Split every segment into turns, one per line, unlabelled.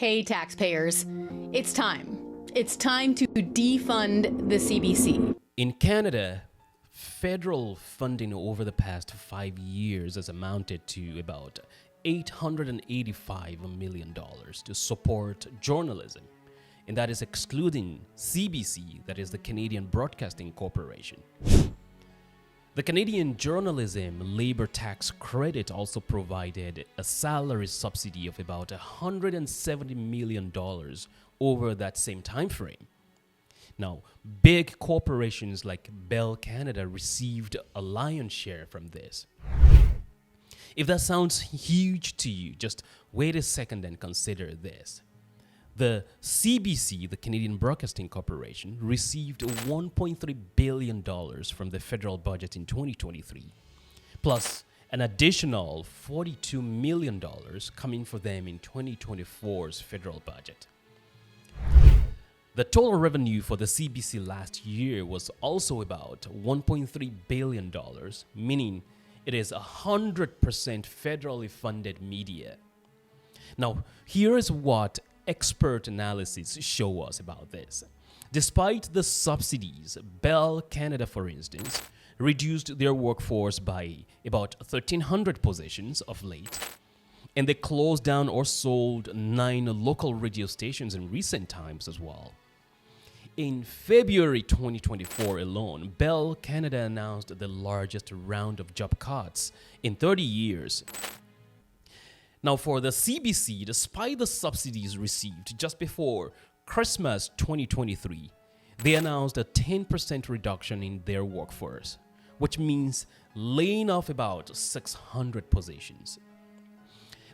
Hey, taxpayers. It's time. It's time to defund the CBC.
In Canada, federal funding over the past 5 years has amounted to about $885 million to support journalism, and that is excluding CBC, that is the Canadian Broadcasting Corporation. The Canadian Journalism Labour Tax Credit also provided a salary subsidy of about $170 million over that same time frame. Now, big corporations like Bell Canada received a lion's share from this. If that sounds huge to you, just wait a second and consider this. The CBC, the Canadian Broadcasting Corporation, received $1.3 billion from the federal budget in 2023, plus an additional $42 million coming for them in 2024's federal budget. The total revenue for the CBC last year was also about $1.3 billion, meaning it is 100% federally funded media. Now, here is what expert analysis show us about this. Despite the subsidies, Bell Canada, for instance, reduced their workforce by about 1,300 positions of late, and they closed down or sold 9 local radio stations in recent times as well. In February 2024 alone, Bell Canada announced the largest round of job cuts in 30 years. Now, for the CBC, despite the subsidies received just before Christmas 2023, they announced a 10% reduction in their workforce, which means laying off about 600 positions.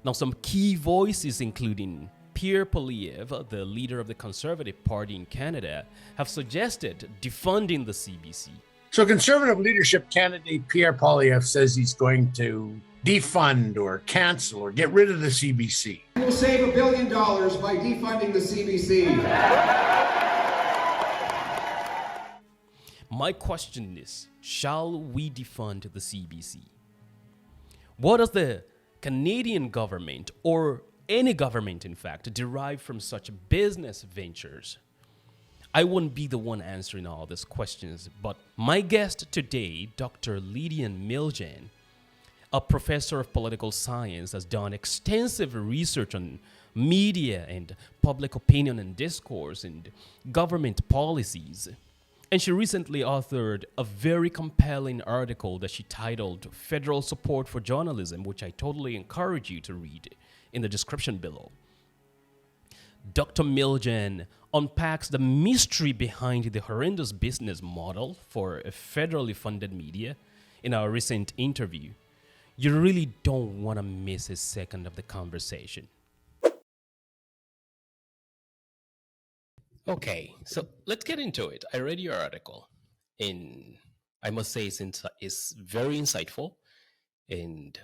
Now, some key voices, including Pierre Poilievre, the leader of the Conservative Party in Canada, have suggested defunding the CBC.
So Conservative leadership candidate Pierre Poilievre says he's going to defund or cancel or get rid of the CBC.
We'll save $1 billion by defunding the CBC.
My question is, shall we defund the CBC? What does the Canadian government, or any government in fact, derive from such business ventures? I wouldn't be the one answering all these questions, but my guest today, Dr. Lydian Miljan, a professor of political science, has done extensive research on media and public opinion and discourse and government policies. And she recently authored a very compelling article that she titled Federal Support for Journalism, which I totally encourage you to read in the description below. Dr. Miljan unpacks the mystery behind the horrendous business model for a federally funded media in our recent interview. You really don't want to miss a second of the conversation. Okay, so let's get into it. I read your article, and I must say it's very insightful. And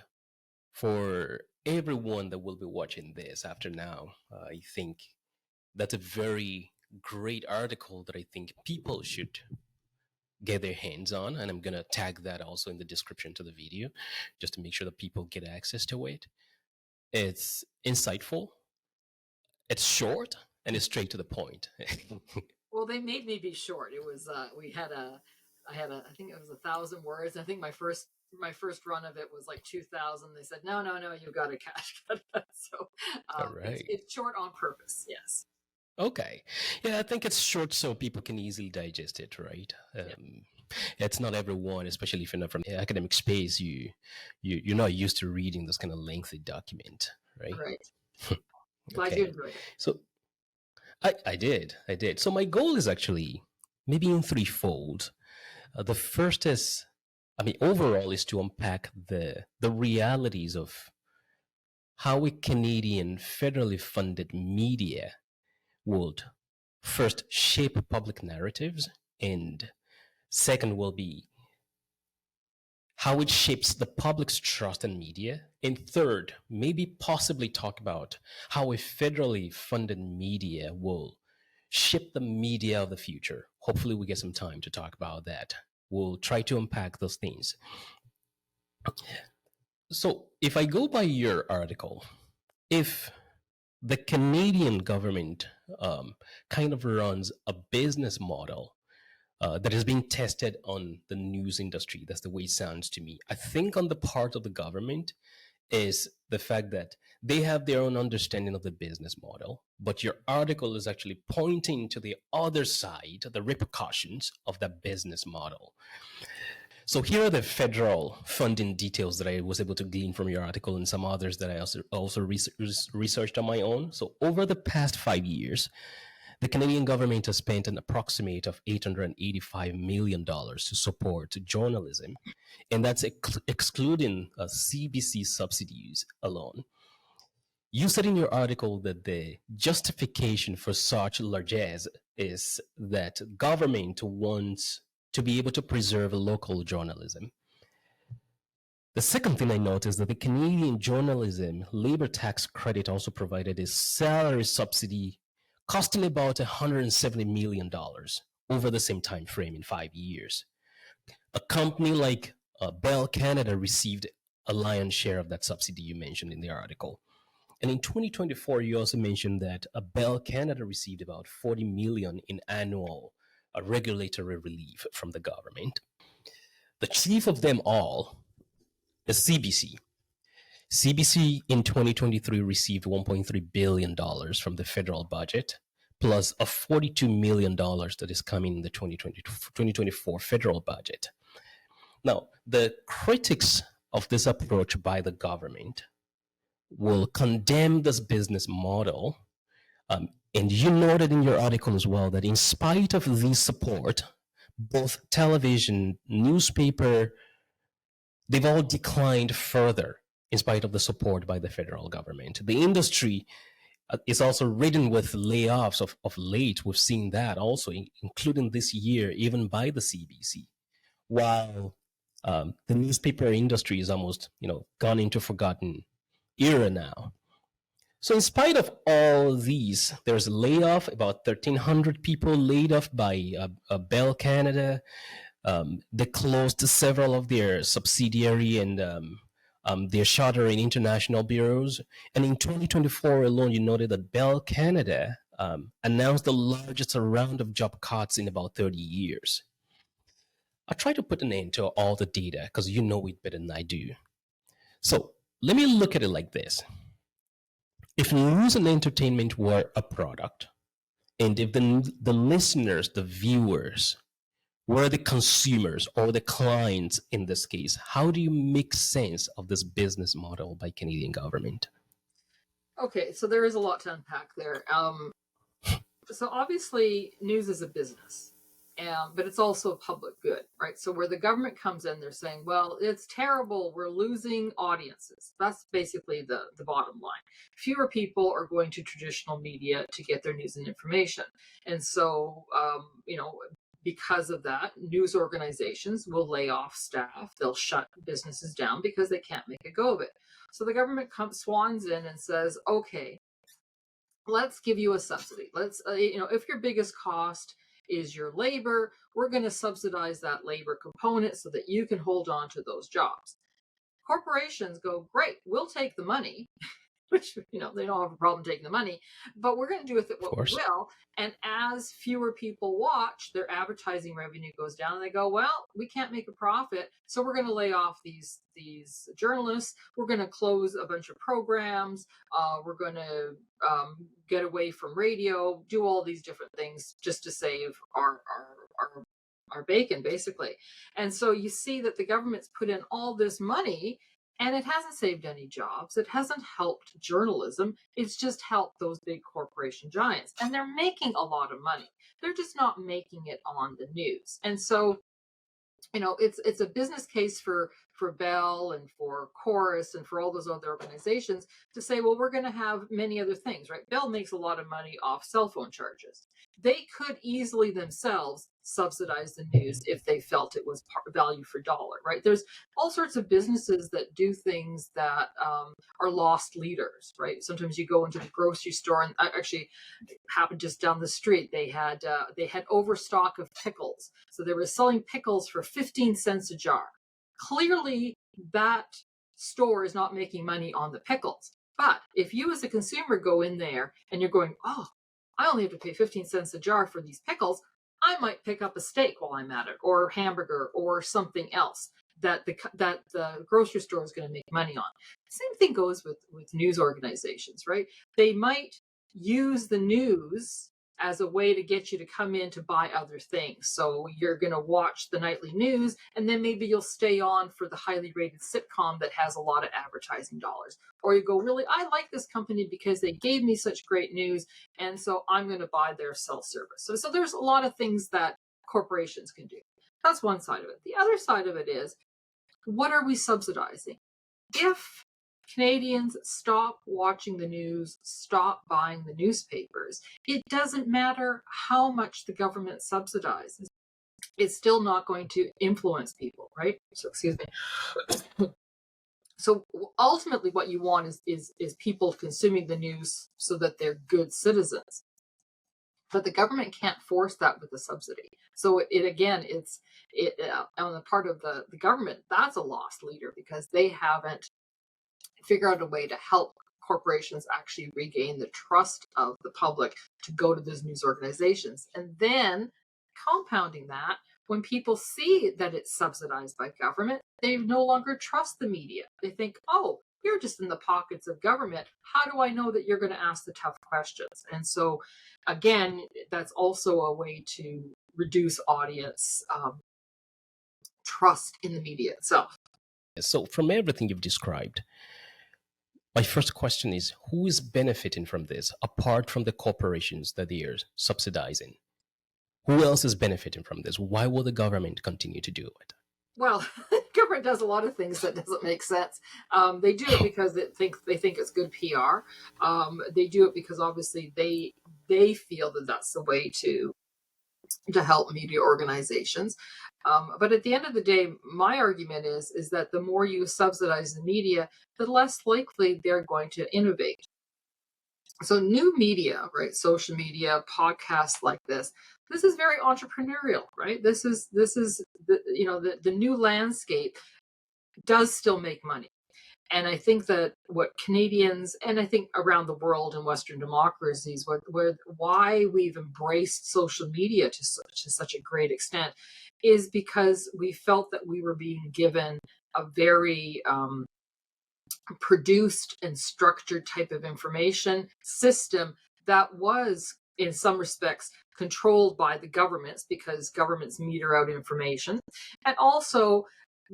for everyone that will be watching this after now, I think that's a very great article that I think people should get their hands on, and I'm going to tag that also in the description to the video just to make sure that people get access to it. It's insightful, it's short, and it's straight to the point.
Well, they made me be short. It was I think it was 1,000 words. I think my first run of it was like 2,000. They said no, you got to cash cut that. So
All right.
it's short on purpose. Yes.
Okay. Yeah, I think it's short so people can easily digest it, right? It's not everyone, especially if you're not from the academic space, you're not used to reading this kind of lengthy document, right?
Right. Glad you enjoyed it.
So I did. So my goal is actually maybe in threefold. The first is, overall is to unpack the realities of how a Canadian federally funded media would first shape public narratives, and second will be how it shapes the public's trust in media, and third, maybe possibly talk about how a federally funded media will shape the media of the future. Hopefully we get some time to talk about that. We'll try to unpack those things. So if I go by your article, if the Canadian government kind of runs a business model that is being tested on the news industry. That's the way it sounds to me. I think on the part of the government is the fact that they have their own understanding of the business model, but your article is actually pointing to the other side, the repercussions of that business model. So here are the federal funding details that I was able to glean from your article and some others that I also researched on my own. So over the past 5 years, the Canadian government has spent an approximate of $885 million to support journalism, and that's excluding CBC subsidies alone. You said in your article that the justification for such largesse is that government wants to be able to preserve local journalism. The second thing I noticed is that the Canadian journalism labor tax credit also provided a salary subsidy costing about $170 million over the same time frame in 5 years. A company like Bell Canada received a lion's share of that subsidy you mentioned in the article. And in 2024, you also mentioned that Bell Canada received about $40 million in annual regulatory relief from the government. The chief of them all is CBC. CBC in 2023 received $1.3 billion from the federal budget, plus a $42 million that is coming in the 2024 federal budget. Now, the critics of this approach by the government will condemn this business model. And you noted in your article as well that in spite of this support, both television, newspaper, they've all declined further in spite of the support by the federal government. The industry is also ridden with layoffs of late. We've seen that also, including this year, even by the CBC. While the newspaper industry is almost, gone into forgotten era now. So in spite of all these, there's a layoff, about 1,300 people laid off by Bell Canada. They closed several of their subsidiary and their shuttering international bureaus. And in 2024 alone, you noted that Bell Canada announced the largest round of job cuts in about 30 years. I try to put an end to all the data because you know it better than I do. So let me look at it like this. If news and entertainment were a product, and if the listeners, the viewers, were the consumers or the clients in this case, how do you make sense of this business model by Canadian government?
Okay, so there is a lot to unpack there. So obviously, news is a business. But it's also a public good, right? So where the government comes in, they're saying, well, it's terrible. We're losing audiences. That's basically the bottom line. Fewer people are going to traditional media to get their news and information. And so, because of that, news organizations will lay off staff. They'll shut businesses down because they can't make a go of it. So the government swans in and says, okay, let's give you a subsidy. Let's, if your biggest cost is your labor, we're going to subsidize that labor component so that you can hold on to those jobs. Corporations go, great, we'll take the money, which, they don't have a problem taking the money, but we're going to do with it what we will. And as fewer people watch, their advertising revenue goes down and they go, well, we can't make a profit, so we're going to lay off these journalists. We're going to close a bunch of programs. We're going to get away from radio, do all these different things just to save our bacon, basically. And so you see that the government's put in all this money and it hasn't saved any jobs. It hasn't helped journalism. It's just helped those big corporation giants. And they're making a lot of money. They're just not making it on the news. And so, it's a business case for Bell and for Chorus and for all those other organizations to say, well, we're going to have many other things, right? Bell makes a lot of money off cell phone charges. They could easily themselves subsidize the news if they felt it was value for dollar, right? There's all sorts of businesses that do things that are lost leaders, right? Sometimes you go into the grocery store, and actually it happened just down the street. They had overstock of pickles, so they were selling pickles for 15 cents a jar. Clearly, that store is not making money on the pickles. But if you as a consumer go in there and you're going, oh, I only have to pay 15 cents a jar for these pickles, I might pick up a steak while I'm at it, or a hamburger, or something else that the grocery store is going to make money on. Same thing goes with news organizations, right? They might use the news as a way to get you to come in to buy other things. So you're going to watch the nightly news, and then maybe you'll stay on for the highly rated sitcom that has a lot of advertising dollars. Or you go, really, I like this company because they gave me such great news, and so I'm going to buy their self-service. So there's a lot of things that corporations can do. That's one side of it. The other side of it is, what are we subsidizing? If Canadians stop watching the news, stop buying the newspapers, it doesn't matter how much the government subsidizes. It's still not going to influence people, right? So, excuse me. So ultimately what you want is people consuming the news so that they're good citizens. But the government can't force that with a subsidy. So it's on the part of the government, that's a lost leader, because they haven't figure out a way to help corporations actually regain the trust of the public to go to those news organizations. And then compounding that, when people see that it's subsidized by government, they no longer trust the media. They think, oh, you're just in the pockets of government. How do I know that you're going to ask the tough questions? And so, again, that's also a way to reduce audience trust in the media itself.
So from everything you've described, my first question is, who is benefiting from this apart from the corporations that they are subsidizing? Who else is benefiting from this? Why will the government continue to do it?
Well, government does a lot of things that doesn't make sense. They do it because they think it's good PR. They do it because obviously they feel that that's the way to help media organizations. But at the end of the day, my argument is that the more you subsidize the media, the less likely they're going to innovate. So new media, right? Social media, podcasts like this is very entrepreneurial, right? This is the new landscape does still make money. And I think that what Canadians, and I think around the world in Western democracies, why we've embraced social media to such a great extent is because we felt that we were being given a very produced and structured type of information system that was, in some respects, controlled by the governments, because governments meter out information. And also,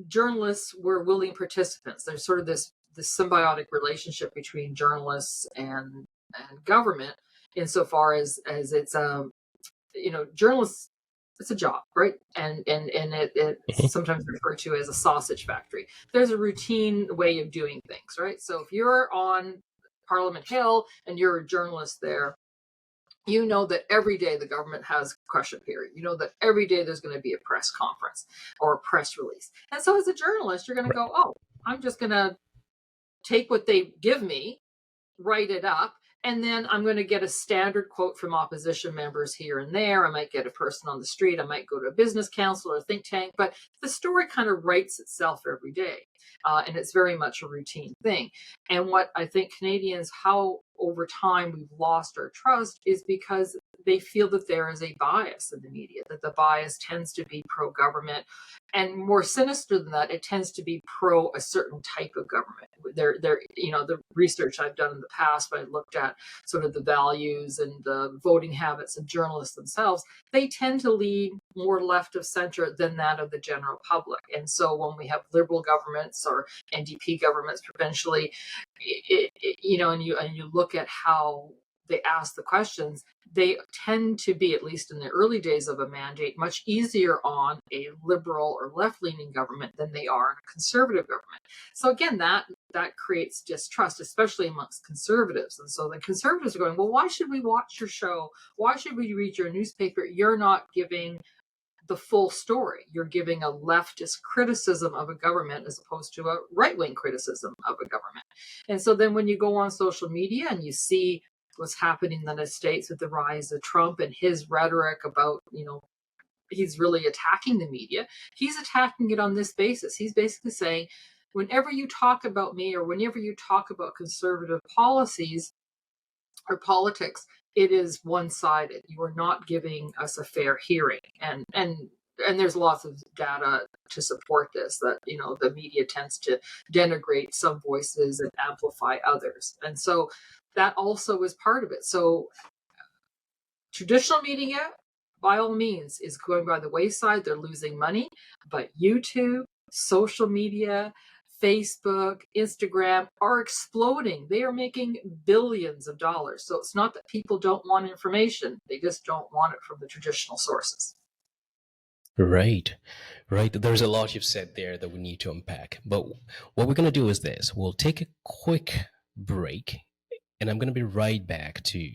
journalists were willing participants. There's sort of this symbiotic relationship between journalists and government, insofar as it's journalists, it's a job, right? And it's sometimes referred to as a sausage factory. There's a routine way of doing things, right? So if you're on Parliament Hill and you're a journalist there, you know that every day the government has question period. You know that every day there's going to be a press conference or a press release. And so as a journalist, you're going to go, oh, I'm just going to take what they give me, write it up, and then I'm going to get a standard quote from opposition members here and there. I might get a person on the street. I might go to a business council or a think tank, but the story kind of writes itself every day. And it's very much a routine thing. And what I think Canadians, how over time we've lost our trust, is because they feel that there is a bias in the media, that the bias tends to be pro-government. And more sinister than that, it tends to be pro a certain type of government. The research I've done in the past, when I looked at sort of the values and the voting habits of journalists themselves, they tend to lean more left of center than that of the general public. And so when we have liberal governments or NDP governments provincially, and you look at how they ask the questions, they tend to be, at least in the early days of a mandate, much easier on a liberal or left-leaning government than they are in a conservative government. So again, that creates distrust, especially amongst conservatives. And so the conservatives are going, well, why should we watch your show? Why should we read your newspaper? You're not giving the full story. You're giving a leftist criticism of a government as opposed to a right-wing criticism of a government. And so then when you go on social media and you see what's happening in the United States with the rise of Trump and his rhetoric about, he's really attacking the media. He's attacking it on this basis. He's basically saying whenever you talk about me or whenever you talk about conservative policies or politics, it is one-sided. You are not giving us a fair hearing, and there's lots of data to support this, that the media tends to denigrate some voices and amplify others, and so that also is part of it. So traditional media, by all means, is going by the wayside. They're losing money, but YouTube, social media, Facebook, Instagram are exploding. They are making billions of dollars. So it's not that people don't want information, they just don't want it from the traditional sources.
Right, right. There's a lot you've said there that we need to unpack. But what we're going to do is this: we'll take a quick break, and I'm going to be right back to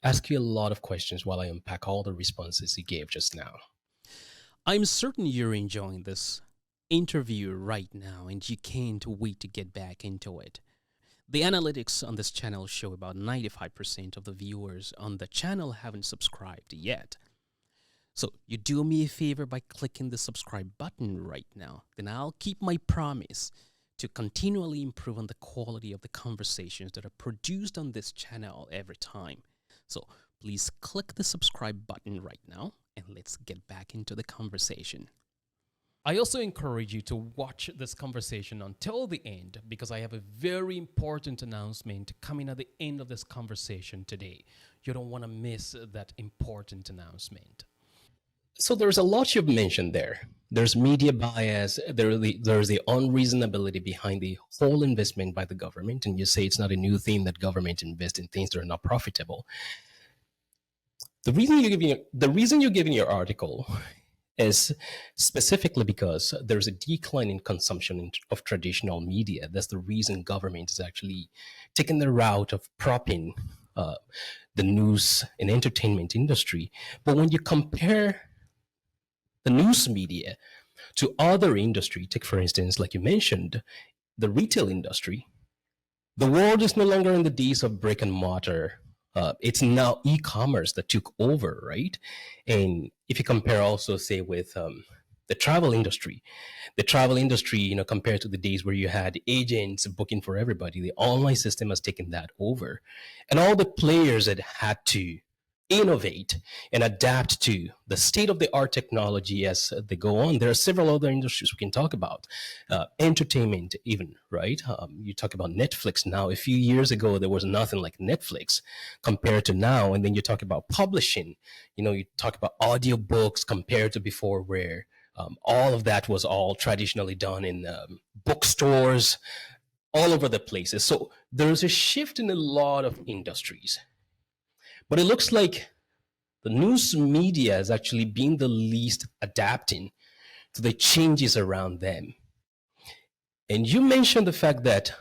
ask you a lot of questions while I unpack all the responses you gave just now. I'm certain you're enjoying this interview right now, and you can't wait to get back into it. The analytics on this channel show about 95% of the viewers on the channel haven't subscribed yet. So you do me a favor by clicking the subscribe button right now. Then I'll keep my promise to continually improve on the quality of the conversations that are produced on this channel every time. So please click the subscribe button right now, and let's get back into the conversation. I also encourage you to watch this conversation until the end, because I have a very important announcement coming at the end of this conversation today. You don't want to miss that important announcement. So there's a lot you've mentioned there. There's media bias, there's the unreasonability behind the whole investment by the government, and you say it's not a new thing that government invests in things that are not profitable. The reason you're giving your article is specifically because there's a decline in consumption of traditional media. That's the reason government is actually taking the route of propping the news and entertainment industry. But when you compare the news media to other industry, take for instance, like you mentioned, the retail industry, the world is no longer in the days of brick and mortar. It's now e-commerce that took over, right? And if you compare also, say, with the travel industry, compared to the days where you had agents booking for everybody, the online system has taken that over. And all the players that had to innovate and adapt to the state of the art technology as they go on. There are several other industries we can talk about, entertainment even, right? You talk about Netflix now. A few years ago, there was nothing like Netflix compared to now. And then you talk about publishing, you talk about audiobooks compared to before, where all of that was all traditionally done in bookstores all over the places. So there's a shift in a lot of industries. But it looks like the news media is actually being the least adapting to the changes around them. And you mentioned the fact that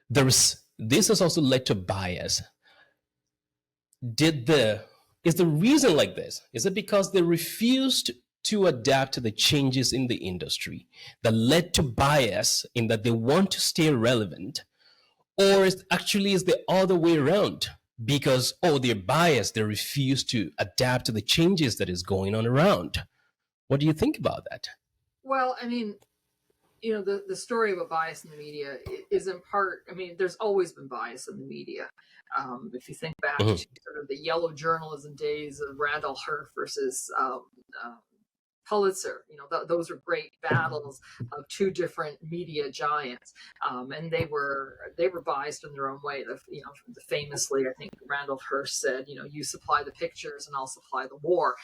this has also led to bias. Is the reason like this? Is it because they refused to adapt to the changes in the industry that led to bias in that they want to stay relevant? Or is the other way around? Because, they're biased, they refuse to adapt to the changes that is going on around. What do you think about that?
Well, I mean, the story about bias in the media is in part, there's always been bias in the media. If you think back to sort of the yellow journalism days of Randall Hearst versus Pulitzer, those are great battles of two different media giants, and they were biased in their own way. Famously, I think Randall Hearst said, "You supply the pictures, and I'll supply the war,"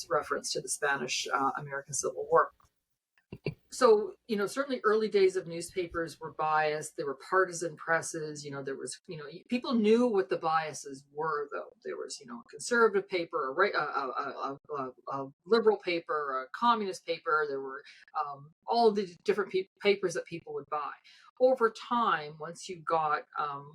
reference to the Spanish American Civil War. So, certainly early days of newspapers were biased. There were partisan presses. There was, people knew what the biases were, though. There was, a conservative paper, a liberal paper, a communist paper. There were all the different papers that people would buy. Over time, once you got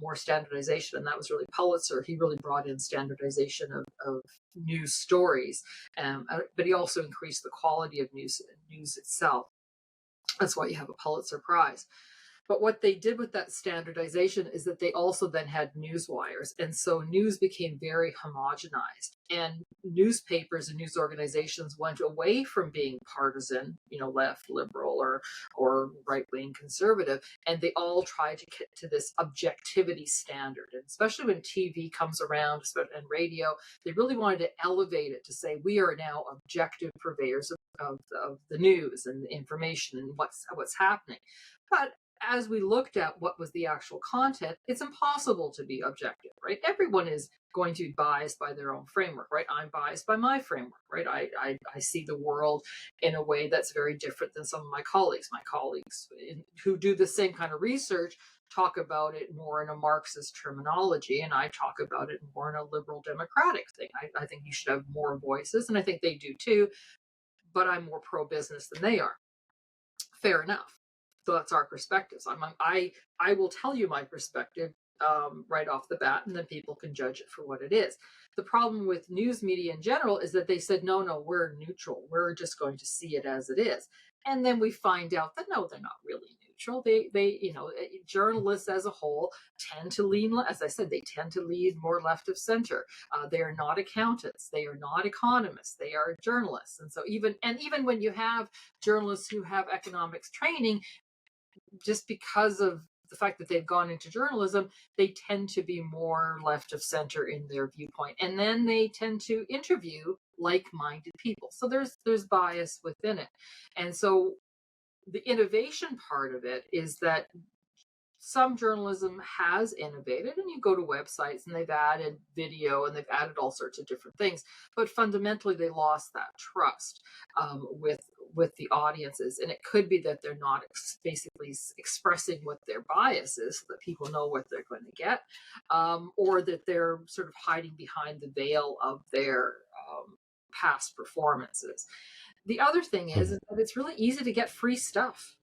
more standardization, and that was really Pulitzer, he really brought in standardization of news stories, but he also increased the quality of news itself. That's why you have a Pulitzer Prize. But what they did with that standardization is that they also then had news wires. And so news became very homogenized. And newspapers and news organizations went away from being partisan, left, liberal, or right-wing conservative. And they all tried to get to this objectivity standard. And especially when TV comes around and radio, they really wanted to elevate it to say, we are now objective purveyors of the news and the information and what's happening. But as we looked at what was the actual content, it's impossible to be objective, right? Everyone is going to be biased by their own framework, right? I'm biased by my framework, right? I see the world in a way that's very different than some of my colleagues. My colleagues who do the same kind of research talk about it more in a Marxist terminology, and I talk about it more in a liberal democratic thing. I think you should have more voices, and I think they do too, but I'm more pro-business than they are. Fair enough. So that's our perspectives. I will tell you my perspective right off the bat, and then people can judge it for what it is. The problem with news media in general is that they said, no, we're neutral. We're just going to see it as it is. And then we find out that no, they're not really neutral. They journalists as a whole tend to lean, as I said, they tend to lean more left of center. They are not accountants. They are not economists. They are journalists. And so even when you have journalists who have economics training, just because of the fact that they've gone into journalism, they tend to be more left of center in their viewpoint. And then they tend to interview like-minded people. So there's bias within it. And so the innovation part of it is that some journalism has innovated, and you go to websites and they've added video and they've added all sorts of different things, but fundamentally they lost that trust with the audiences. And it could be that they're not basically expressing what their bias is so that people know what they're going to get, or that they're sort of hiding behind the veil of their past performances. The other thing is that it's really easy to get free stuff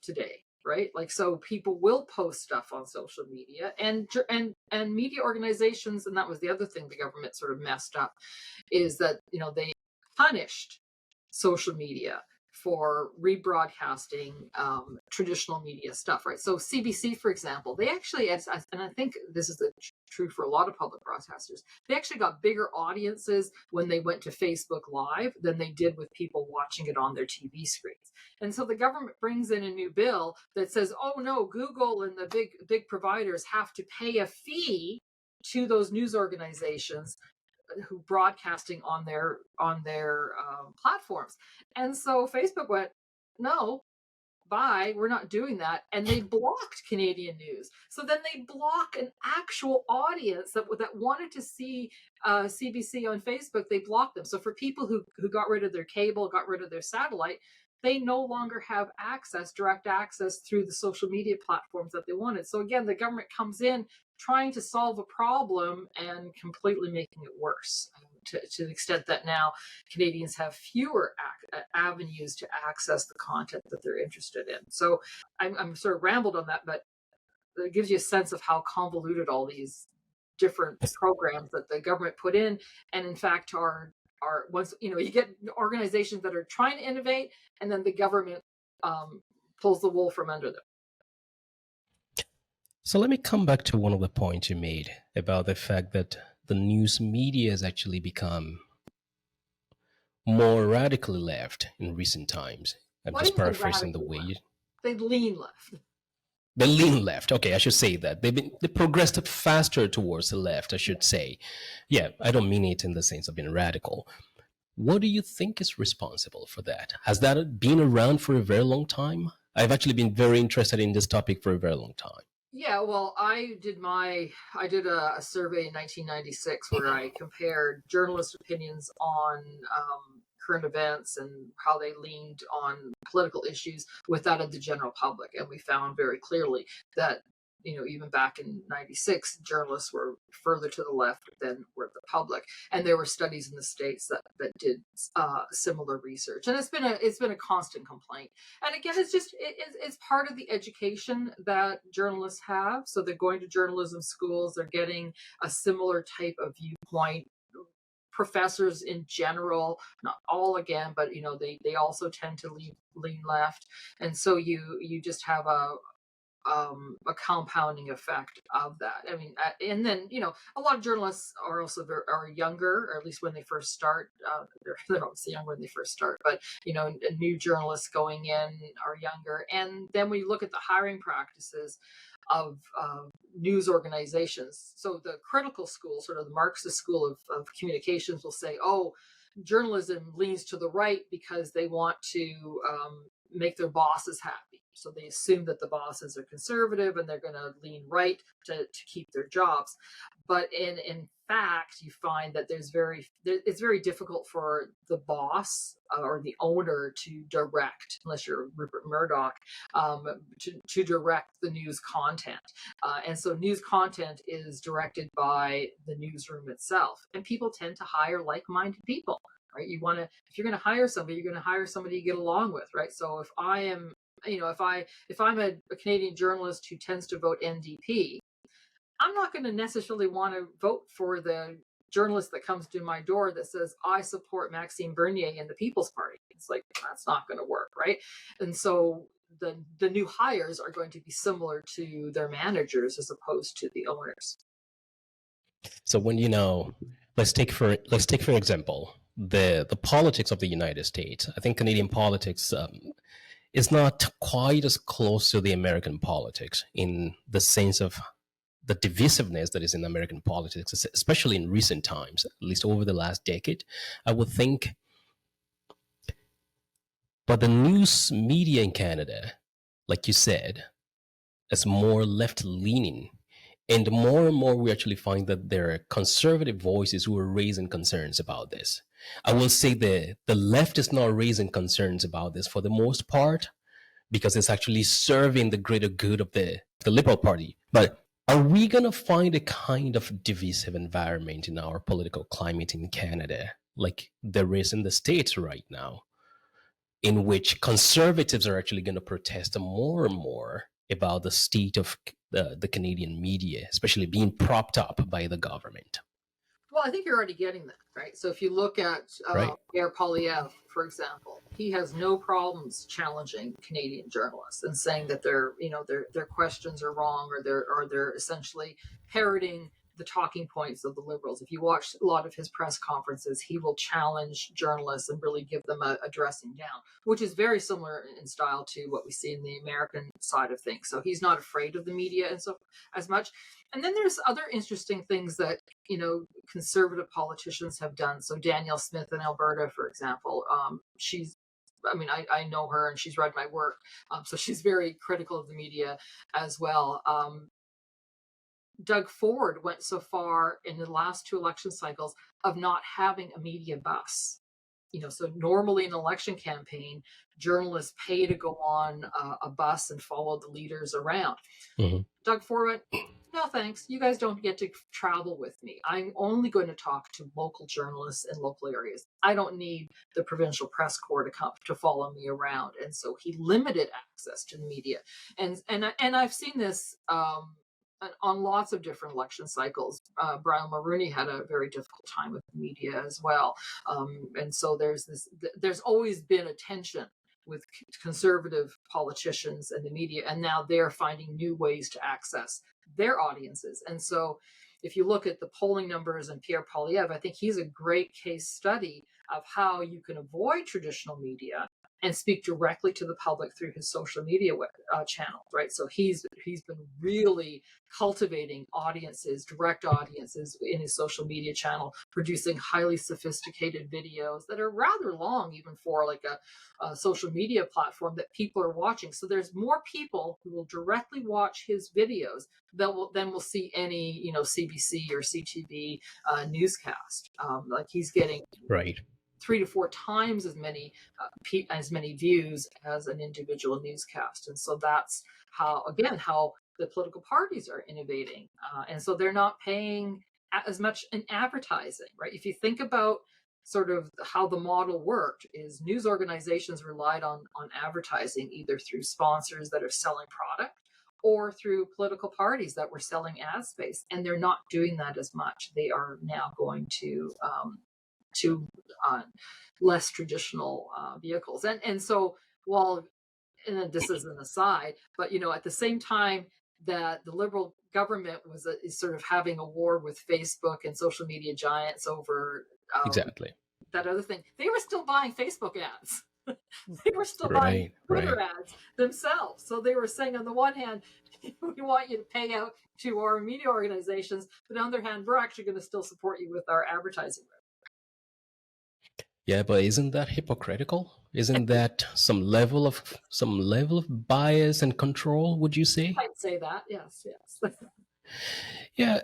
today. Right? Like, so people will post stuff on social media, and media organizations, and that was the other thing the government sort of messed up, is that, they punished social media for rebroadcasting traditional media stuff, right? So CBC, for example, they actually, and I think this is true for a lot of public broadcasters, they actually got bigger audiences when they went to Facebook Live than they did with people watching it on their TV screens. And so the government brings in a new bill that says, oh no, Google and the big providers have to pay a fee to those news organizations who broadcasting on their platforms. And so Facebook went, no, bye, we're not doing that. And they blocked Canadian news. So then they block an actual audience that wanted to see CBC on Facebook. They blocked them. So for people who got rid of their cable, got rid of their satellite, they no longer have direct access through the social media platforms that they wanted. So again, the government comes in trying to solve a problem and completely making it worse, to the extent that now Canadians have fewer avenues to access the content that they're interested in. So I'm sort of rambled on that, but it gives you a sense of how convoluted all these different programs that the government put in, and in fact are once you get organizations that are trying to innovate, and then the government pulls the wool from under them.
So let me come back to one of the points you made about the fact that the news media has actually become more radically left in recent times. I'm just paraphrasing the way
they lean left.
They lean left. Okay, I should say that. They progressed faster towards the left, I should say. Yeah, I don't mean it in the sense of being radical. What do you think is responsible for that? Has that been around for a very long time? I've actually been very interested in this topic for a very long time.
Yeah, well, I did a survey in 1996 where I compared journalist opinions on current events and how they leaned on political issues with that of the general public. And we found very clearly that, even back in 96, journalists were further to the left than were the public. And there were studies in the States that did similar research. And it's been a constant complaint. And again, it's part of the education that journalists have. So they're going to journalism schools, they're getting a similar type of viewpoint. Professors in general, not all again, but they also tend to lean left. And so you just have a compounding effect of that. I mean, and then a lot of journalists are also are younger, or at least when they first start. They're obviously younger when they first start, but new journalists going in are younger. And then when you look at the hiring practices of news organizations, so the critical school, sort of the Marxist school of communications, will say, "Oh, journalism leans to the right because they want to make their bosses happy. So they assume that the bosses are conservative and they're going to lean right to keep their jobs." But in fact, you find that it's very difficult for the boss or the owner to direct, unless you're Rupert Murdoch, to direct the news content. And so news content is directed by the newsroom itself. And people tend to hire like-minded people. Right? If you're going to hire somebody, you're going to hire somebody you get along with, right? So if I am, if I'm a Canadian journalist who tends to vote NDP, I'm not going to necessarily want to vote for the journalist that comes to my door that says, "I support Maxime Bernier and the People's Party." It's like, that's not going to work, right? And so the new hires are going to be similar to their managers as opposed to the owners.
So when let's take for example the politics of the United States. I think Canadian politics is not quite as close to the American politics in the sense of the divisiveness that is in American politics, especially in recent times, at least over the last decade, I would think. But the news media in Canada, like you said, is more left-leaning. And more we actually find that there are conservative voices who are raising concerns about this. I will say the left is not raising concerns about this for the most part, because it's actually serving the greater good of the Liberal Party. But are we going to find a kind of divisive environment in our political climate in Canada, like there is in the States right now, in which conservatives are actually going to protest more and more about the state of the Canadian media, especially being propped up by the government?
Well, I think you're already getting that, right? So if you look at
Right.
Pierre Poilievre, for example, he has no problems challenging Canadian journalists and saying that their questions are wrong, or they're essentially parroting the talking points of the Liberals. If you watch a lot of his press conferences, he will challenge journalists and really give them a dressing down, which is very similar in style to what we see in the American side of things. So he's not afraid of the media and so as much. And then there's other interesting things that conservative politicians have done. So Danielle Smith in Alberta, for example, I know her and she's read my work. So she's very critical of the media as well. Doug Ford went so far in the last two election cycles of not having a media bus. So normally in an election campaign, journalists pay to go on a bus and follow the leaders around.
Mm-hmm.
Doug Ford went, "No, thanks. You guys don't get to travel with me. I'm only going to talk to local journalists in local areas. I don't need the provincial press corps to come to follow me around." And so he limited access to the media. And I've seen this on lots of different election cycles. Brian Mulroney had a very difficult time with the media as well. And so there's always been a tension with conservative politicians and the media, and now they're finding new ways to access their audiences. And so if you look at the polling numbers and Pierre Poilievre, I think he's a great case study of how you can avoid traditional media and speak directly to the public through his social media channel, right? So he's been really cultivating audiences, direct audiences in his social media channel, producing highly sophisticated videos that are rather long, even for like a social media platform that people are watching. So there's more people who will directly watch his videos than will see any, CBC or CTV newscast. Like he's getting
Right.
3 to 4 times as many views as an individual newscast. And so that's how the political parties are innovating. And so they're not paying as much in advertising, right? If you think about sort of how the model worked, is news organizations relied on advertising, either through sponsors that are selling product or through political parties that were selling ad space. And they're not doing that as much. They are now going to less traditional vehicles. And so while and then this is an aside, but at the same time that the Liberal government is sort of having a war with Facebook and social media giants over
Exactly.
that other thing, they were still buying Facebook ads. They were still buying Twitter ads themselves. So they were saying, on the one hand, we want you to pay out to our media organizations, but on the other hand, we're actually going to still support you with our advertising revenue.
Yeah, but isn't that hypocritical? Isn't that some level of bias and control, would you say?
I'd say that, yes.
Yeah,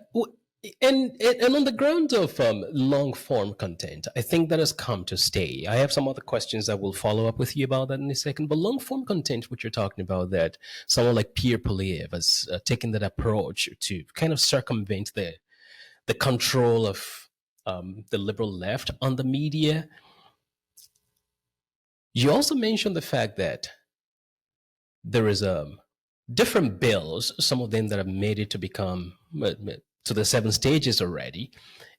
and on the ground of long form content, I think that has come to stay. I have some other questions that will follow up with you about that in a second. But long form content, what you're talking about, that someone like Pierre Poilievre has taken that approach to kind of circumvent the control of the liberal left on the media. You also mentioned the fact that there is different bills, some of them that have made it to become to the 7 stages already.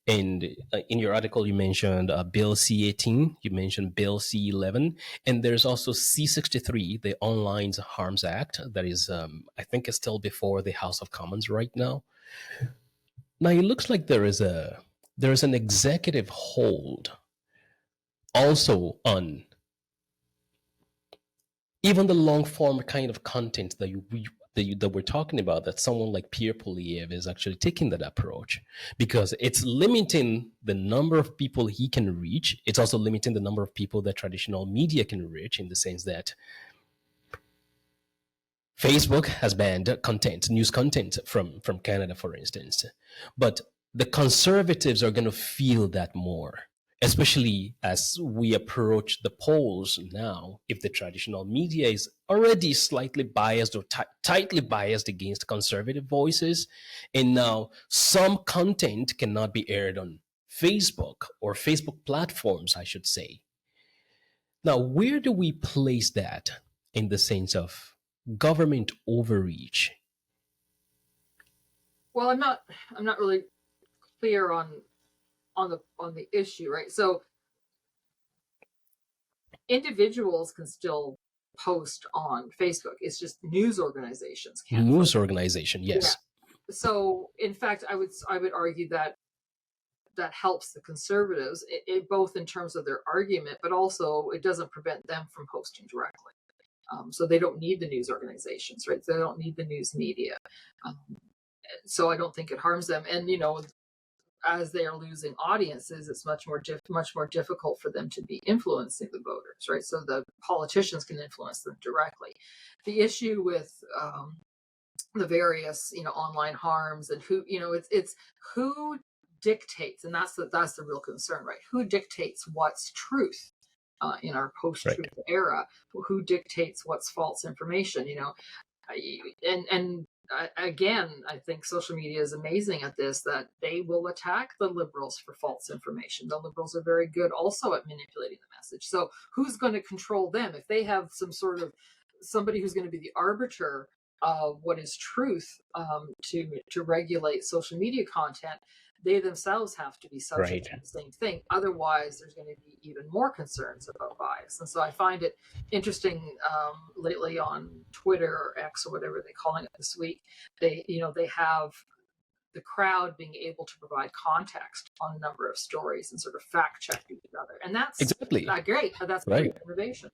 And in your article, you mentioned Bill C-18, you mentioned Bill C-11, and there's also C-63, the Online Harms Act, that is, I think, is still before the House of Commons right now. Now, it looks like there is an executive hold also on even the long form kind of content that we're talking about, that someone like Pierre Poilievre is actually taking that approach, because it's limiting the number of people he can reach. It's also limiting the number of people that traditional media can reach, in the sense that Facebook has banned news content from Canada, for instance. But the conservatives are going to feel that more, especially as we approach the polls now. If the traditional media is already slightly biased or tightly biased against conservative voices, and now some content cannot be aired on Facebook, or Facebook platforms, I should say. Now, where do we place that in the sense of government overreach?
Well, I'm not really clear on the issue, right? So individuals can still post on Facebook. It's just news organizations can't.
News organization, yes.
Yeah. So in fact, I would argue that helps the conservatives, both in terms of their argument, but also it doesn't prevent them from posting directly. So they don't need the news organizations, right? So they don't need the news media. So I don't think it harms them. And as they are losing audiences, it's much more difficult for them to be influencing the voters, right? So the politicians can influence them directly. The issue with the various online harms and who it's who dictates, and that's the real concern, right? Who dictates what's truth in our post-truth era? Who dictates what's false information? Again, I think social media is amazing at this, that they will attack the liberals for false information. The liberals are very good also at manipulating the message. So who's going to control them? If they have some sort of somebody who's going to be the arbiter of what is truth to regulate social media content, they themselves have to be subject to the same thing. Otherwise, there's going to be even more concerns about bias. And so I find it interesting lately on Twitter or X or whatever they're calling it this week, they have the crowd being able to provide context on a number of stories and sort of fact check each other. And that's not great, but that's great innovation.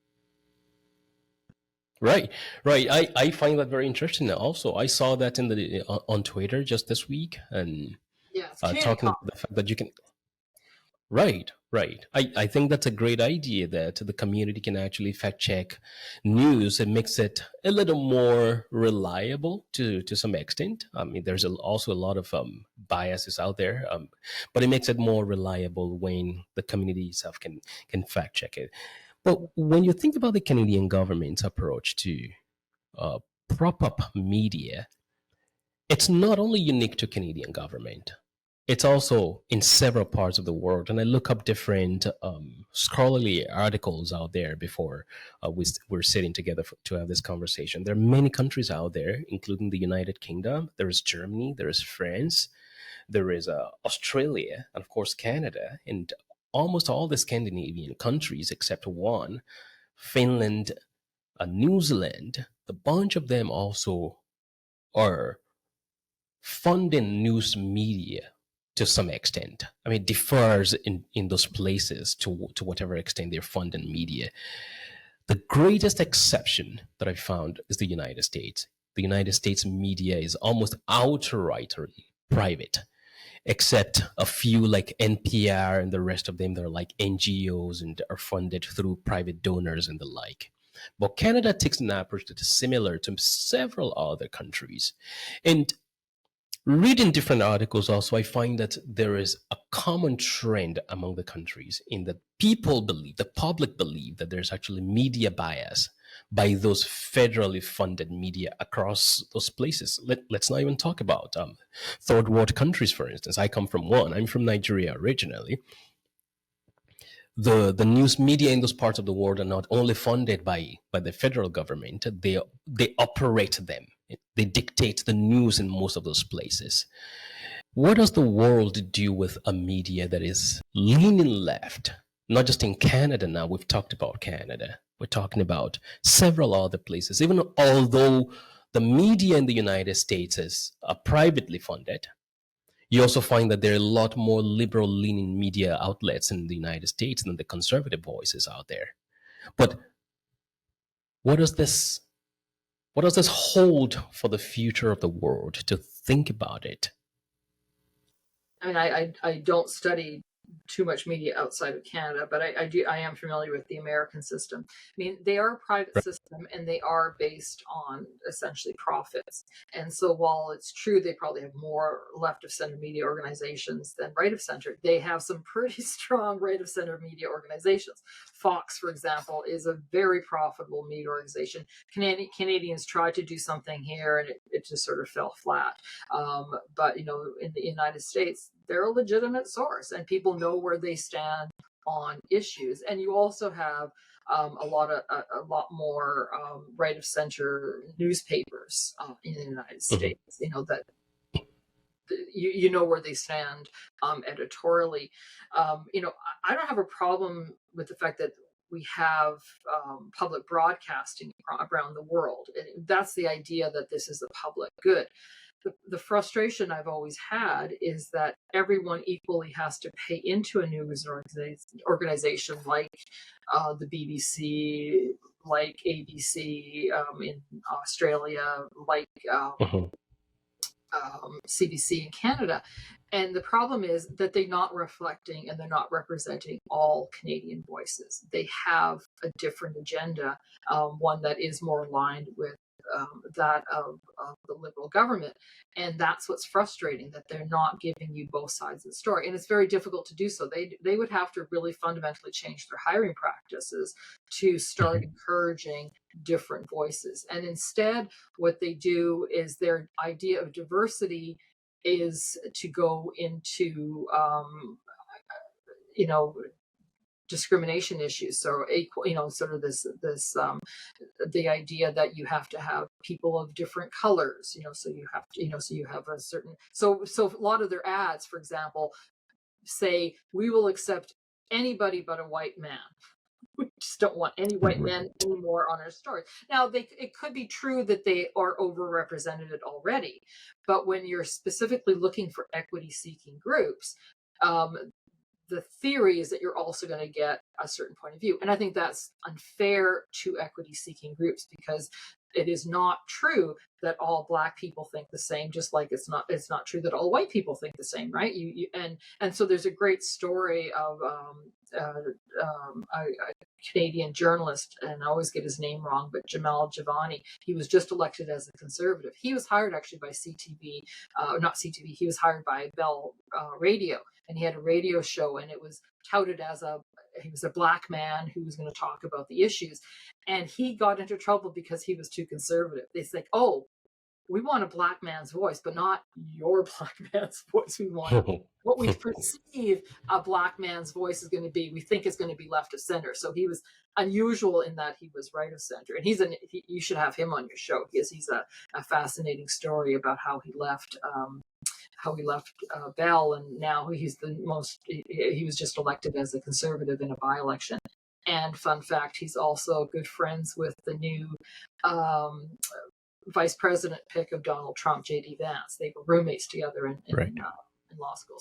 Right. I find that very interesting. Also, I saw that on Twitter just this week, and talking about the fact that you can. Right. I think that's a great idea, that the community can actually fact check news. It makes it a little more reliable to some extent. I mean, there's also a lot of biases out there, but it makes it more reliable when the community itself can fact check it. But when you think about the Canadian government's approach to prop up media, it's not only unique to Canadian government. It's also in several parts of the world. And I look up different scholarly articles out there before we're sitting together to have this conversation. There are many countries out there, including the United Kingdom. There is Germany, there is France, there is Australia, and of course Canada, and almost all the Scandinavian countries except one, Finland, New Zealand, the bunch of them also are funding news media to some extent. I mean, differs in those places to whatever extent they're funding media. The greatest exception that I found is the United States. The United States media is almost outrightly private, except a few like NPR, and the rest of them, they're like NGOs and are funded through private donors and the like. But Canada takes an approach that is similar to several other countries. And reading different articles also, I find that there is a common trend among the countries in that people believe, the public believe, that there's actually media bias by those federally funded media across those places. Let's not even talk about third world countries, for instance. I come from one. I'm from Nigeria originally. The news media in those parts of the world are not only funded by the federal government, they operate them. They dictate the news in most of those places. What does the world do with a media that is leaning left? Not just in Canada now, we've talked about Canada. We're talking about several other places. Even although the media in the United States is privately funded, you also find that there are a lot more liberal-leaning media outlets in the United States than the conservative voices out there. But what does this hold for the future of the world, to think about it?
I mean, I don't study too much media outside of Canada, but I am familiar with the American system. I mean, they are a private system and they are based on essentially profits. And so while it's true they probably have more left of center media organizations than right of center, they have some pretty strong right of center media organizations. Fox, for example, is a very profitable media organization. Canadians tried to do something here and it just sort of fell flat. But, in the United States, they're a legitimate source and people know where they stand on issues. And you also have a lot more right of center newspapers in the United States, that you know where they stand editorially. I don't have a problem with the fact that we have public broadcasting around the world. That's the idea that this is the public good. The frustration I've always had is that everyone equally has to pay into a news organization like the BBC, like ABC in Australia, like CBC in Canada. And the problem is that they're not reflecting and they're not representing all Canadian voices. They have a different agenda, one that is more aligned with that of the Liberal government. And that's what's frustrating, that they're not giving you both sides of the story. And it's very difficult to do so. They would have to really fundamentally change their hiring practices to start encouraging different voices. And instead, what they do is their idea of diversity is to go into, discrimination issues. So, sort of this the idea that you have to have people of different colors, so you have to, so you have a certain, so a lot of their ads, for example, say, we will accept anybody but a white man. We just don't want any white men anymore on our stories. Now, it could be true that they are overrepresented already, but when you're specifically looking for equity-seeking groups, the theory is that you're also going to get a certain point of view. And I think that's unfair to equity-seeking groups, because it is not true that all Black people think the same, just like it's not true that all white people think the same, right? And so there's a great story of a Canadian journalist, and I always get his name wrong, but Jamal Javani. He was just elected as a conservative. He was hired actually by not CTV. He was hired by Bell Radio, and he had a radio show, and it was touted as he was a Black man who was going to talk about the issues. And he got into trouble because he was too conservative. They said, oh, we want a Black man's voice, but not your Black man's voice. We want what we perceive a Black man's voice is going to be. We think is going to be left of center. So he was unusual in that he was right of center. And you should have him on your show, because he's a fascinating story about how he left Bell, and now he was just elected as a conservative in a by-election. And fun fact, he's also good friends with the new vice president pick of Donald Trump, J.D. Vance. They were roommates together in law school.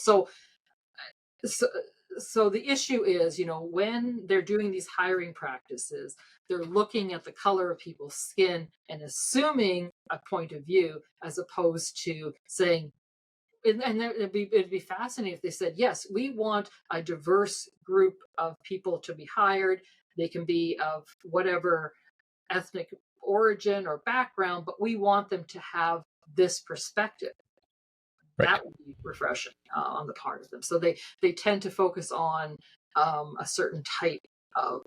So the issue is, when they're doing these hiring practices, they're looking at the color of people's skin and assuming a point of view, as opposed to saying, and it'd be fascinating if they said, yes, we want a diverse group of people to be hired. They can be of whatever ethnic origin or background, but we want them to have this perspective. Right. That would be refreshing on the part of them. So they tend to focus on a certain type of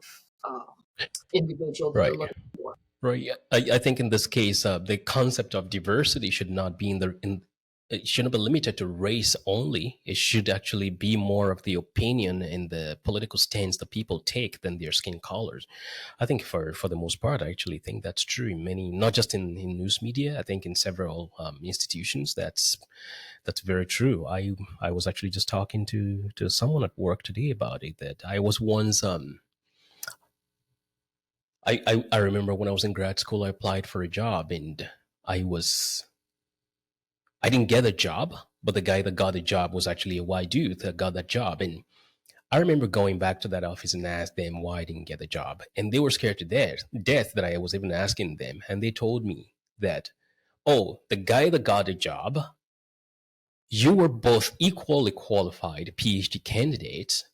individual that they're looking for.
Right. Yeah. I think in this case, the concept of diversity should not be it shouldn't be limited to race only. It should actually be more of the opinion and the political stance that people take than their skin colors. I think for the most part, I actually think that's true in many, not just in news media. I think in several institutions, that's very true. I was actually just talking to someone at work today about it, that I was once, I remember when I was in grad school, I applied for a job and I didn't get a job, but the guy that got the job was actually a white dude that got that job. And I remember going back to that office and asked them why I didn't get the job. And they were scared to death that I was even asking them. And they told me that, oh, the guy that got the job, you were both equally qualified PhD candidates,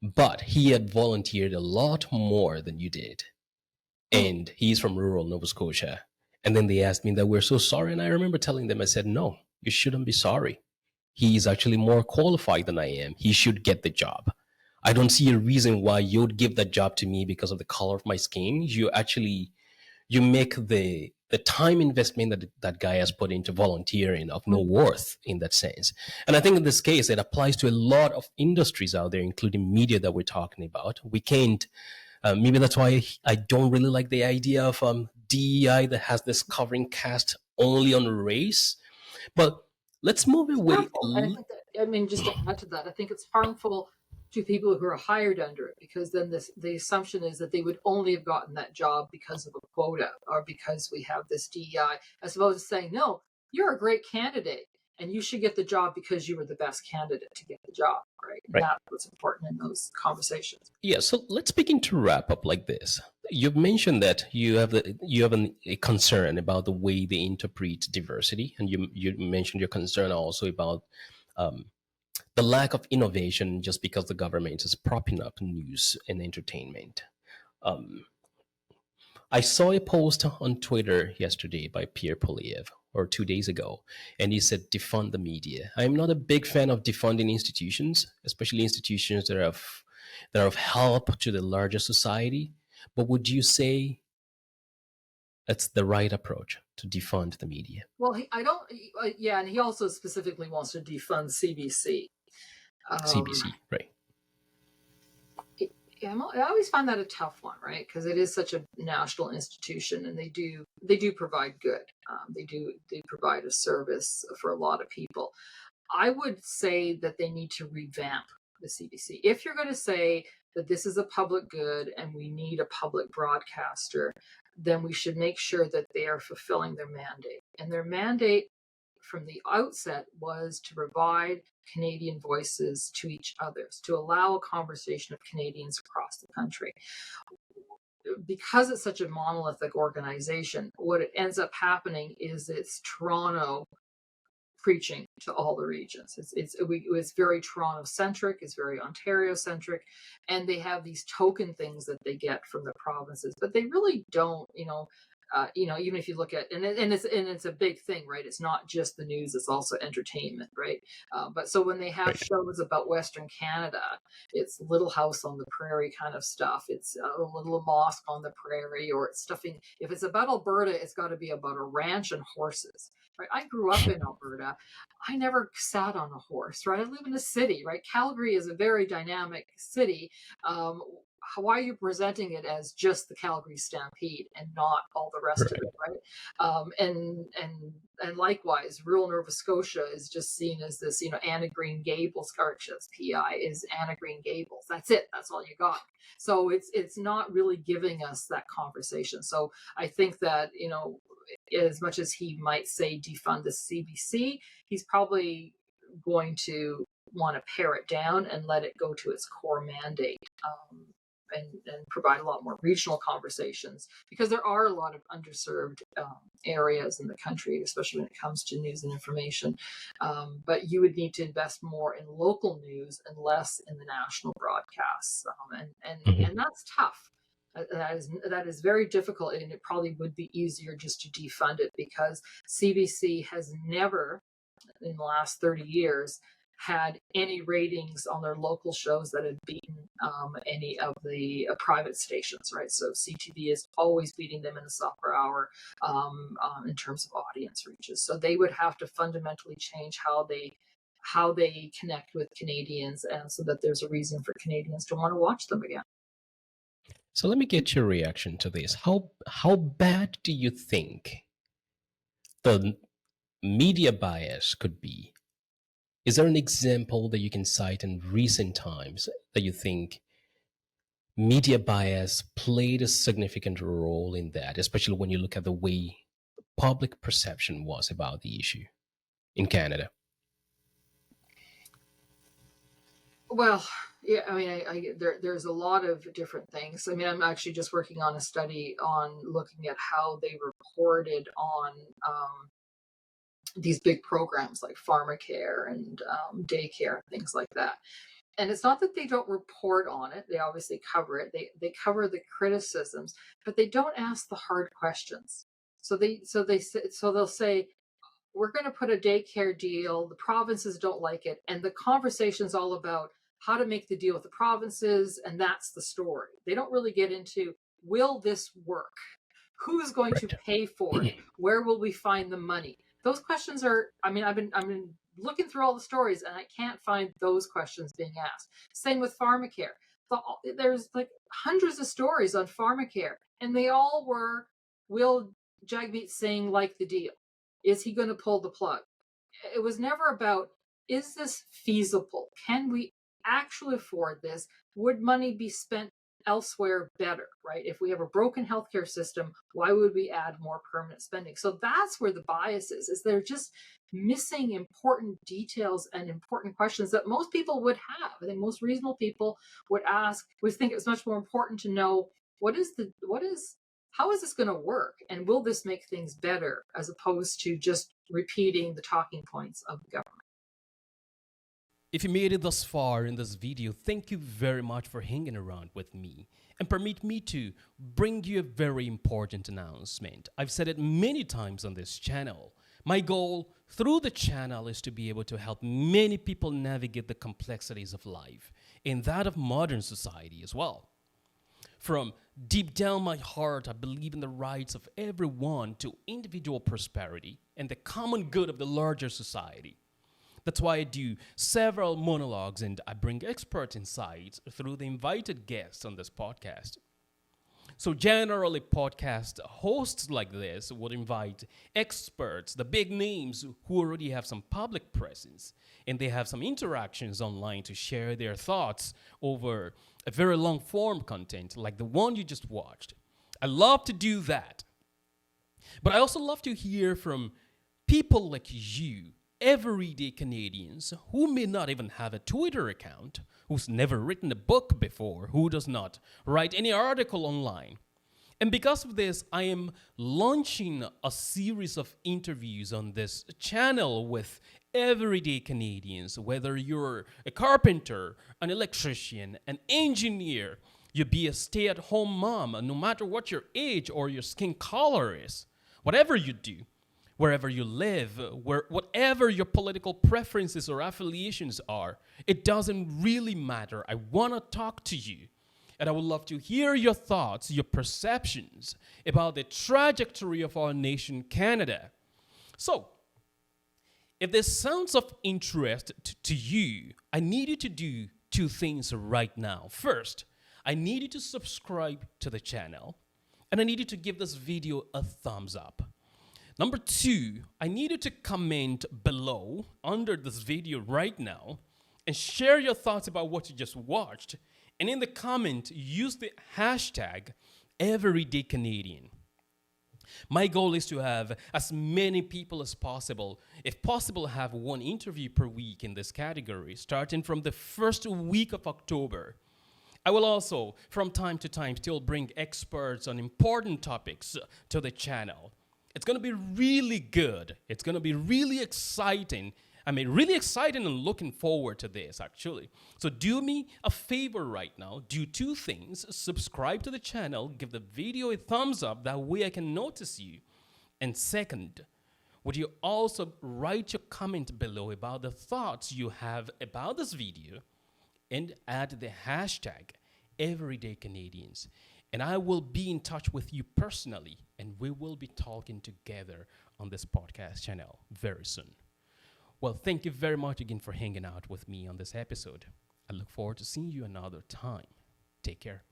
but he had volunteered a lot more than you did. And he's from rural Nova Scotia. And then they asked me that we're so sorry. And I remember telling them, I said, no, you shouldn't be sorry. He's actually more qualified than I am. He should get the job. I don't see a reason why you'd give that job to me because of the color of my skin. You make the time investment that guy has put into volunteering of no worth in that sense. And I think in this case, it applies to a lot of industries out there, including media that we're talking about. We can't, maybe that's why I don't really like the idea of DEI that has this covering cast only on race. But let's move away.
Just to add to that, I think it's harmful to people who are hired under it, because then the assumption is that they would only have gotten that job because of a quota or because we have this DEI, as opposed to saying, no, you're a great candidate and you should get the job because you were the best candidate to get the job, right? That's what's important in those conversations.
Yeah, so let's begin to wrap up like this. You've mentioned that you have a concern about the way they interpret diversity, and you mentioned your concern also about the lack of innovation just because the government is propping up news and entertainment. I saw a post on Twitter yesterday by Pierre Poilievre, or 2 days ago, and he said, defund the media. I'm not a big fan of defunding institutions, especially institutions that are of help to the larger society. But would you say that's the right approach to defund the media?
Well, and he also specifically wants to defund CBC.
CBC, right.
I always find that a tough one, right? Because it is such a national institution, and they do provide good. They provide a service for a lot of people. I would say that they need to revamp the CBC. If you're going to say that this is a public good and we need a public broadcaster, then we should make sure that they are fulfilling their mandate. And their mandate from the outset was to provide Canadian voices to each other, to allow a conversation of Canadians across the country. Because it's such a monolithic organization, what it ends up happening is it's Toronto preaching to all the regions. It's very Toronto-centric, it's very Ontario-centric, and they have these token things that they get from the provinces, but they really don't, even if you look at, and it's a big thing, right? It's not just the news, it's also entertainment, right? But so when they have shows about Western Canada, it's Little House on the Prairie kind of stuff. It's a little mosque on the prairie, or it's stuffing. If it's about Alberta, it's got to be about a ranch and horses, right? I grew up in Alberta. I never sat on a horse, right? I live in a city, right? Calgary is a very dynamic city. why are you presenting it as just the Calgary Stampede and not all the rest of it, right? And likewise, rural Nova Scotia is just seen as this, Anna Green Gables, corrections PI is Anna Green Gables. That's it. That's all you got. So it's not really giving us that conversation. So I think that, as much as he might say defund the CBC, he's probably going to want to pare it down and let it go to its core mandate. And provide a lot more regional conversations, because there are a lot of underserved areas in the country, especially when it comes to news and information. But you would need to invest more in local news and less in the national broadcasts. And that's tough. That is very difficult, and it probably would be easier just to defund it, because CBC has never, in the last 30 years, had any ratings on their local shows that had beaten any of the private stations, right? So CTV is always beating them in the soccer hour in terms of audience reaches. So they would have to fundamentally change how they connect with Canadians, and so that there's a reason for Canadians to want to watch them again.
So let me get your reaction to this. How bad do you think the media bias could be? Is there an example that you can cite in recent times that you think media bias played a significant role in that, especially when you look at the way public perception was about the issue in Canada?
Well, yeah, I mean, there's a lot of different things. I mean, I'm actually just working on a study on looking at how they reported on these big programs like pharmacare and daycare and things like that. And it's not that they don't report on it. They obviously cover it. They cover the criticisms, but they don't ask the hard questions. So they'll say, we're going to put a daycare deal. The provinces don't like it. And the conversation's all about how to make the deal with the provinces. And that's the story. They don't really get into, will this work? Who's going to pay for it? Where will we find the money? Those questions are, I mean, I've been looking through all the stories, and I can't find those questions being asked. Same with pharmacare. There's like hundreds of stories on pharmacare, and they all were, will Jagmeet Singh like the deal? Is he going to pull the plug? It was never about, is this feasible? Can we actually afford this? Would money be spent elsewhere better, right? If we have a broken healthcare system, why would we add more permanent spending? So that's where the bias is they're just missing important details and important questions that most people would have. I think most reasonable people would think it's much more important to know how is this going to work? And will this make things better, as opposed to just repeating the talking points of the government?
If you made it thus far in this video, thank you very much for hanging around with me. And permit me to bring you a very important announcement. I've said it many times on this channel. My goal through the channel is to be able to help many people navigate the complexities of life, and that of modern society as well. From deep down my heart, I believe in the rights of everyone to individual prosperity and the common good of the larger society. That's why I do several monologues and I bring expert insights through the invited guests on this podcast. So generally, podcast hosts like this would invite experts, the big names who already have some public presence, and they have some interactions online to share their thoughts over a very long form content like the one you just watched. I love to do that. But I also love to hear from people like you, everyday Canadians who may not even have a Twitter account, who's never written a book before, who does not write any article online. And because of this, I am launching a series of interviews on this channel with everyday Canadians, whether you're a carpenter, an electrician, an engineer, you be a stay-at-home mom, no matter what your age or your skin color is, whatever you do, wherever you live, whatever your political preferences or affiliations are, it doesn't really matter. I want to talk to you. And I would love to hear your thoughts, your perceptions about the trajectory of our nation, Canada. So, if this sounds of interest to you, I need you to do two things right now. First, I need you to subscribe to the channel, and I need you to give this video a thumbs up. Number 2, I need you to comment below under this video right now and share your thoughts about what you just watched. And in the comment, use the hashtag #EverydayCanadian. My goal is to have as many people as possible, if possible, have one interview per week in this category, starting from the first week of October. I will also, from time to time, still bring experts on important topics to the channel. It's going to be really good. It's going to be really exciting. Really exciting and looking forward to this, actually. So do me a favor right now. Do 2 things. Subscribe to the channel. Give the video a thumbs up. That way I can notice you. And second, would you also write your comment below about the thoughts you have about this video and add the hashtag #EverydayCanadians. And I will be in touch with you personally, and we will be talking together on this podcast channel very soon. Well, thank you very much again for hanging out with me on this episode. I look forward to seeing you another time. Take care.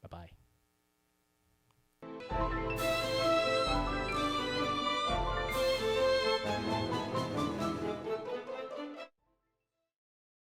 Bye-bye.